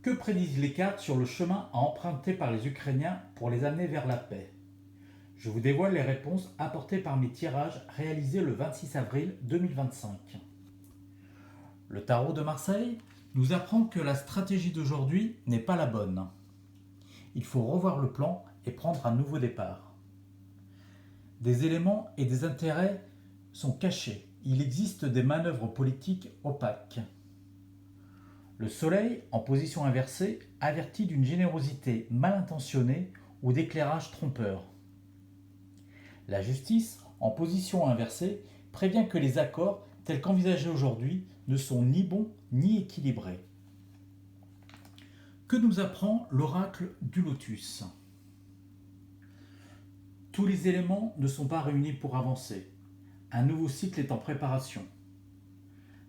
Que prédisent les cartes sur le chemin à emprunter par les Ukrainiens pour les amener vers la paix? Je vous dévoile les réponses apportées par mes tirages réalisés le 26 avril 2025. Le tarot de Marseille nous apprend que la stratégie d'aujourd'hui n'est pas la bonne. Il faut revoir le plan et prendre un nouveau départ. Des éléments et des intérêts sont cachés. Il existe des manœuvres politiques opaques. Le soleil, en position inversée, avertit d'une générosité mal intentionnée ou d'éclairage trompeur. La justice, en position inversée, prévient que les accords, tels qu'envisagés aujourd'hui, ne sont ni bons ni équilibrés. Que nous apprend l'oracle du lotus? Tous les éléments ne sont pas réunis pour avancer. Un nouveau cycle est en préparation.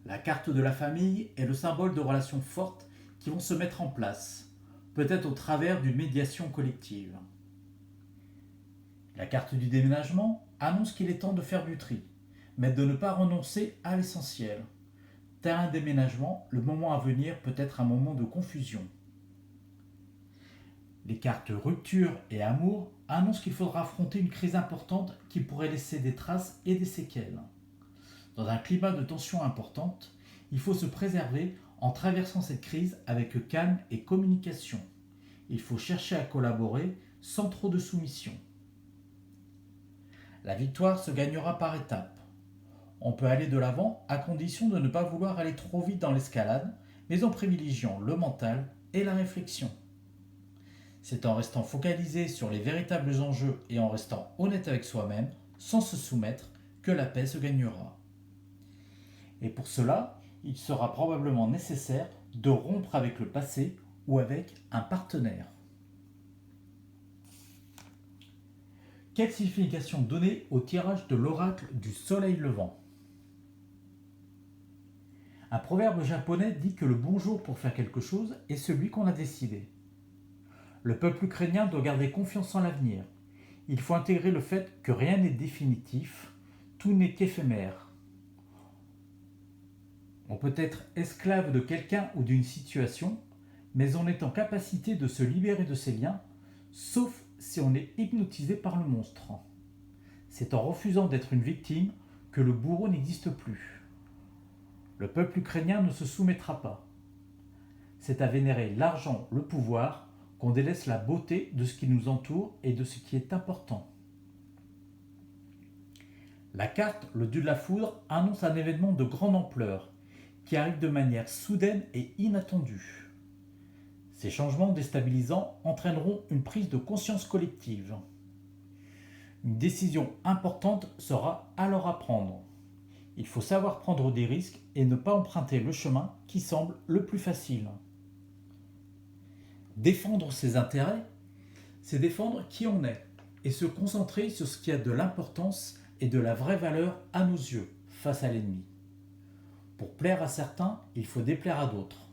La carte de la famille est le symbole de relations fortes qui vont se mettre en place, peut-être au travers d'une médiation collective. La carte du déménagement annonce qu'il est temps de faire du tri, mais de ne pas renoncer à l'essentiel. Tel un déménagement, le moment à venir peut être un moment de confusion. Les cartes rupture et amour annoncent qu'il faudra affronter une crise importante qui pourrait laisser des traces et des séquelles. Dans un climat de tension importante, il faut se préserver en traversant cette crise avec calme et communication. Il faut chercher à collaborer sans trop de soumission. La victoire se gagnera par étapes. On peut aller de l'avant à condition de ne pas vouloir aller trop vite dans l'escalade, mais en privilégiant le mental et la réflexion. C'est en restant focalisé sur les véritables enjeux et en restant honnête avec soi-même, sans se soumettre, que la paix se gagnera. Et pour cela, il sera probablement nécessaire de rompre avec le passé ou avec un partenaire. Quelle signification donner au tirage de l'oracle du soleil levant? Un proverbe japonais dit que le bon jour pour faire quelque chose est celui qu'on a décidé. Le peuple ukrainien doit garder confiance en l'avenir. Il faut intégrer le fait que rien n'est définitif, tout n'est qu'éphémère. On peut être esclave de quelqu'un ou d'une situation, mais on est en capacité de se libérer de ses liens, sauf si on est hypnotisé par le monstre. C'est en refusant d'être une victime que le bourreau n'existe plus. Le peuple ukrainien ne se soumettra pas. C'est à vénérer l'argent, le pouvoir, qu'on délaisse la beauté de ce qui nous entoure et de ce qui est important. La carte, le dieu de la foudre, annonce un événement de grande ampleur, qui arrive de manière soudaine et inattendue. Ces changements déstabilisants entraîneront une prise de conscience collective. Une décision importante sera alors à prendre. Il faut savoir prendre des risques et ne pas emprunter le chemin qui semble le plus facile. Défendre ses intérêts, c'est défendre qui on est et se concentrer sur ce qui a de l'importance et de la vraie valeur à nos yeux face à l'ennemi. Pour plaire à certains, il faut déplaire à d'autres.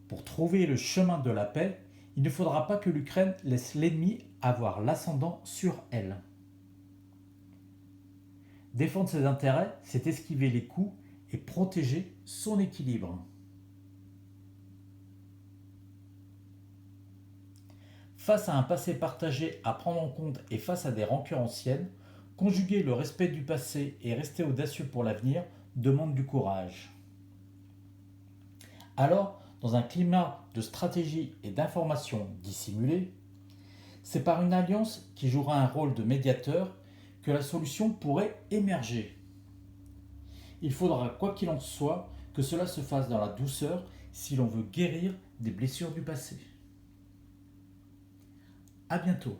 Pour trouver le chemin de la paix, il ne faudra pas que l'Ukraine laisse l'ennemi avoir l'ascendant sur elle. Défendre ses intérêts, c'est esquiver les coups et protéger son équilibre. Face à un passé partagé à prendre en compte et face à des rancœurs anciennes, conjuguer le respect du passé et rester audacieux pour l'avenir demande du courage. Alors, dans un climat de stratégie et d'information dissimulée, c'est par une alliance qui jouera un rôle de médiateur que la solution pourrait émerger. Il faudra, quoi qu'il en soit, que cela se fasse dans la douceur si l'on veut guérir des blessures du passé. À bientôt.